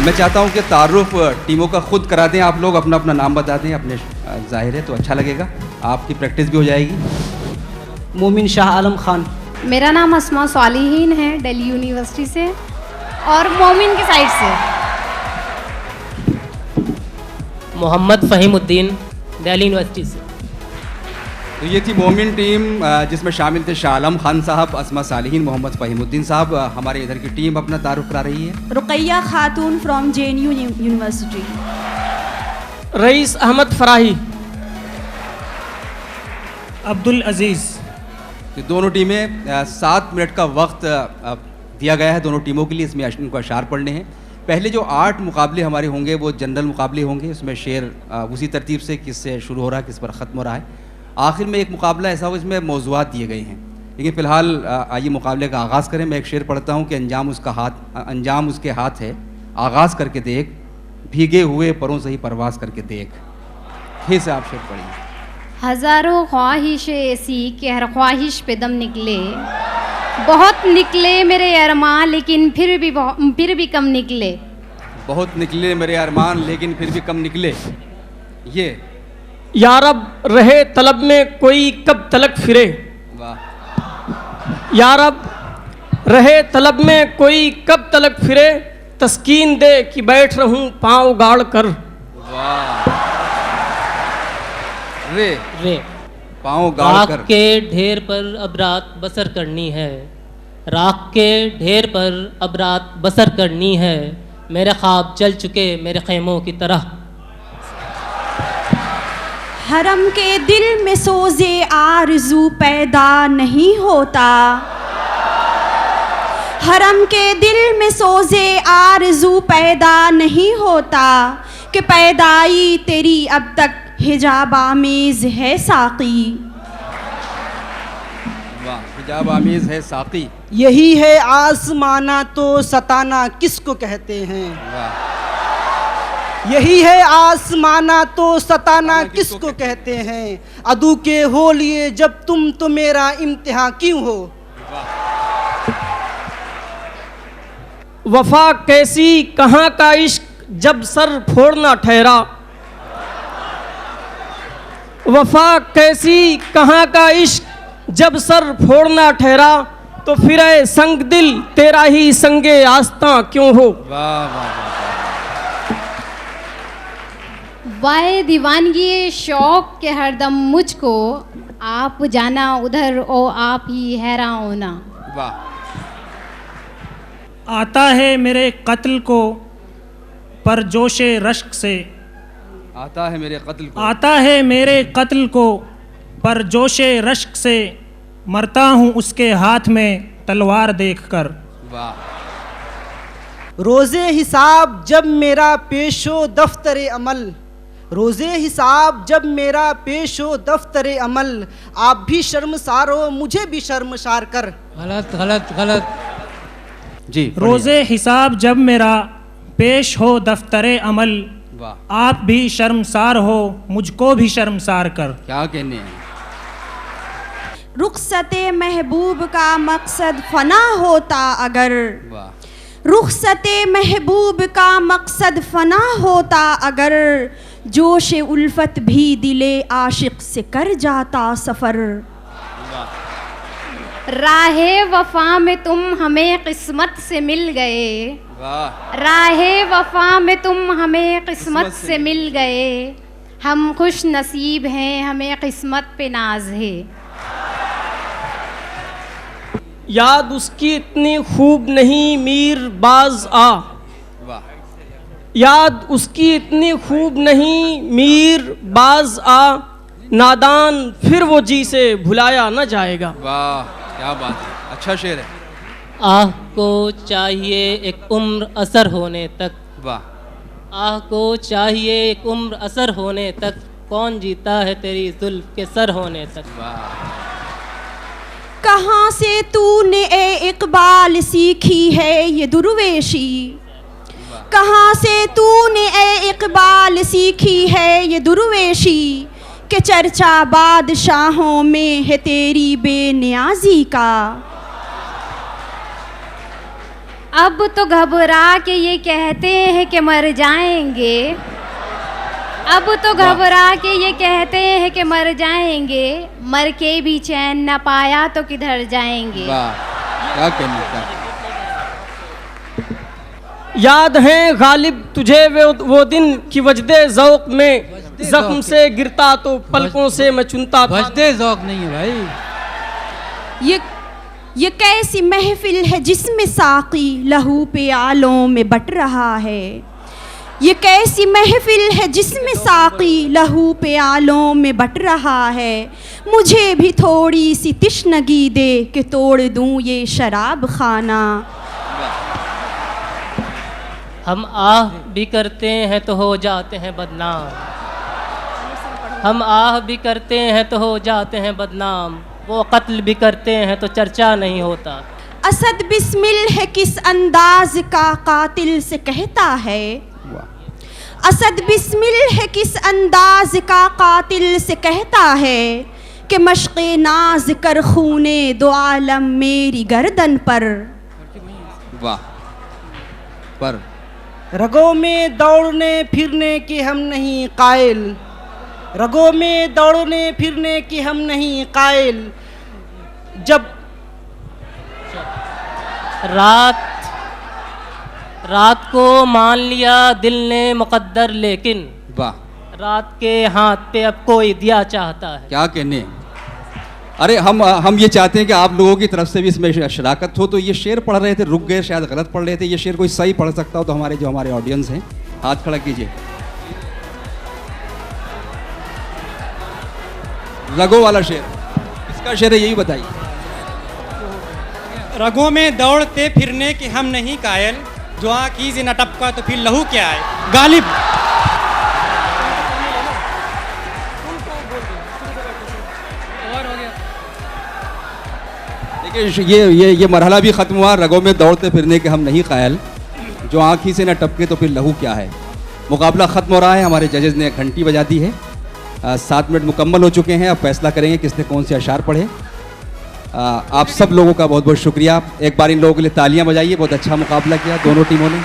मैं चाहता हूं कि तारुफ टीमों का खुद करा दें, आप लोग अपना अपना नाम बता दें अपने, जाहिर है तो अच्छा लगेगा, आपकी प्रैक्टिस भी हो जाएगी। मोमिन शाह आलम खान। मेरा नाम अस्मा सालिहीन है, दिल्ली यूनिवर्सिटी से, और मोमिन की साइड से। मोहम्मद फ़हीमुद्दीन, दिल्ली यूनिवर्सिटी से। तो ये थी मोमिन टीम जिसमें शामिल थे शाह आलम खान साहब, अस्मा सालिहीन, मोहम्मद फ़हीमुद्दीन साहब। हमारे इधर की टीम अपना तारुफ करा रही है। रुकैया खातून from JNU university. Rice Ahmad Farahi. Abdul अजीज़। तो दोनों टीमें 7 मिनट का वक्त दिया गया है दोनों टीमों के लिए, इसमें इनको अशार पढ़ने हैं। पहले जो 8 मुकाबले हमारे होंगे वो जनरल मुकाबले होंगे, उसमें शेर उसी तरतीब से किससे शुरू हो रहा है, किस पर ख़त्म हो रहा है। आखिर में एक मुकाबला ऐसा हो इसमें मौज़ूआत दिए गए हैं। लेकिन फ़िलहाल आइए मुकाबले का आगाज़ करें। मैं एक शेर पढ़ता हूँ कि अंजाम उसके हाथ है, आगाज़ करके देख, भीगे हुए परों से ही परवाज़ करके देख। फिर से आप शेर पढ़िए। हज़ारों ख्वाहिशें ऐसी कि हर ख्वाहिश पे दम निकले, बहुत निकले मेरे अरमान लेकिन फिर भी कम निकले। बहुत निकले मेरे अरमान लेकिन फिर भी कम निकले। ये या रब रहे तलब में कोई कब तलक फिरे। वाह। या रब रहे तलब में कोई कब तलक फिरे, तस्कीन दे कि बैठ रहूं पाँव गाड़ कर। वाह। रे रे पाँव गाड़ राख कर। के ढेर पर अब रात बसर करनी है, राख के ढेर पर अब रात बसर करनी है, मेरे ख्वाब चल चुके मेरे खेमों की तरह। हरम के दिल में सोज़े आरज़ू पैदा नहीं होता, हरम के दिल में सोज़े आरज़ू पैदा नहीं होता, कि पैदाई तेरी अब तक हिजाब आमेज़ है साक़ी। वाह, हिजाब आमीज़ है साक़ी। यही है आसमाना तो सताना किसको कहते हैं। वाह। यही है आसमाना तो सताना किसको कहते हैं, अदू के हो लिए जब तुम तो मेरा इम्तिहान क्यों हो। वफा कैसी कहाँ का इश्क जब सर फोड़ना ठहरा, वफा कैसी कहाँ का इश्क जब सर फोड़ना ठहरा, तो फिर ऐ संग दिल तेरा ही संगे आस्था क्यों हो। वाह वाह। वाए दीवानगी शौक के हरदम मुझको, आप जाना उधर ओ आप ही हैरान होना। वाह। आता है मेरे कत्ल को पर जोशे रश्क से, आता है मेरे कत्ल को, आता है मेरे कत्ल को पर जोशे रश्क से, मरता हूँ उसके हाथ में तलवार देखकर। वाह। रोज़े हिसाब जब मेरा पेश हो दफ्तरे अमल, रोज़े हिसाब जब मेरा पेश हो दफ्तरे अमल, आप भी शर्मसार हो मुझे भी शर्मसार कर। गलत गलत गलत जी। रोज़े हिसाब जब मेरा पेश हो दफ्तरे अमल, वाह। आप भी शर्मसार हो मुझको भी शर्मसार कर। क्या कहने हैं। रुखसते महबूब का मकसद फना होता अगर, वाह। रुखसते महबूब का मकसद फना होता अगर, जोश उल्फत भी दिले आशिक से कर जाता सफ़र। राहे वफा में तुम हमें किस्मत से मिल गए, वाह। राहे वफा में तुम हमें किस्मत से मिल गए, हम खुश नसीब हैं हमें किस्मत पे नाज है। याद उसकी इतनी खूब नहीं मीर बाज आ, वाह। याद उसकी इतनी खूब नहीं मीर बाज आ, नादान फिर वो जी से भुलाया न जाएगा। वाह, क्या बात है, अच्छा शेर है। आह को चाहिए एक उम्र असर होने तक, वाह। आह को चाहिए एक उम्र असर होने तक, कौन जीता है तेरी जुल्फ के सर होने तक। वाह। कहाँ से तूने ए इकबाल सीखी है ये दुर्वेशी, कहाँ से तूने ए इकबाल सीखी है ये दुर्वेशी, के चर्चा बादशाहों में है तेरी बेनियाजी का। अब तो घबरा के ये कहते हैं कि मर जाएंगे, अब तो घबरा के ये कहते हैं कि मर जाएंगे, मर के भी चैन न पाया तो किधर जाएंगे। वाह, क्या कहना था। याद है गालिब तुझे वो दिन कि वजदे ज़ौक़ में जख्म से गिरता तो पलकों से मैं चुनता था। वजदे ज़ौक़ नहीं है भाई। ये कैसी महफिल है जिसमें साक़ी लहू पे आलों में बट रहा है। ये कैसी महफिल है जिसमें साक़ी लहू पे आलों में बट रहा है। मुझे भी थोड़ी सी तिश्नगी दे कि तोड़ दूं ये शराब खाना। हम आह भी करते हैं तो हो जाते हैं बदनाम, हम आह भी करते हैं तो हो जाते हैं बदनाम, वो कत्ल भी करते हैं तो चर्चा नहीं होता। असद बिस्मिल है किस अंदाज का कातिल से कहता है। असद बिस्मिल है किस अंदाज का कातिल से कहता है कि मश्क़े नाज कर खूने दो आलम मेरी गर्दन पर। वाह, पर रगों में दौड़ने फिरने के हम नहीं कायल, रगों में दौड़ने फिरने के हम नहीं कायल। जब रात को मान लिया दिल ने मुक़द्दर, लेकिन वाह, रात के हाथ पे अब कोई दिया चाहता है। क्या कहने। अरे हम ये चाहते हैं कि आप लोगों की तरफ से भी इसमें शराकत हो। तो ये शेर पढ़ रहे थे, रुक गए, शायद गलत पढ़ रहे थे। ये शेर कोई सही पढ़ सकता हो तो हमारे ऑडियंस हैं, हाथ खड़ा कीजिए। रगों वाला शेर, इसका शेर है, यही बताइए। रगों में दौड़ते फिरने के हम नहीं कायल, जो आँखी से न टपका तो फिर लहू क्या है। गालिब देखिए, ये मरहला भी ख़त्म हुआ। रगों में दौड़ते फिरने के हम नहीं कायल, जो आँखी से न टपके तो फिर लहू क्या है। मुकाबला ख़त्म हो रहा है। हमारे जजेज़ ने घंटी बजा दी है। 7 मिनट मुकम्मल हो चुके हैं। अब फैसला करेंगे किसने कौन से अशार पढ़े। आप सब लोगों का बहुत बहुत शुक्रिया। एक बार इन लोगों के लिए तालियां बजाइए। बहुत अच्छा मुकाबला किया दोनों टीमों ने।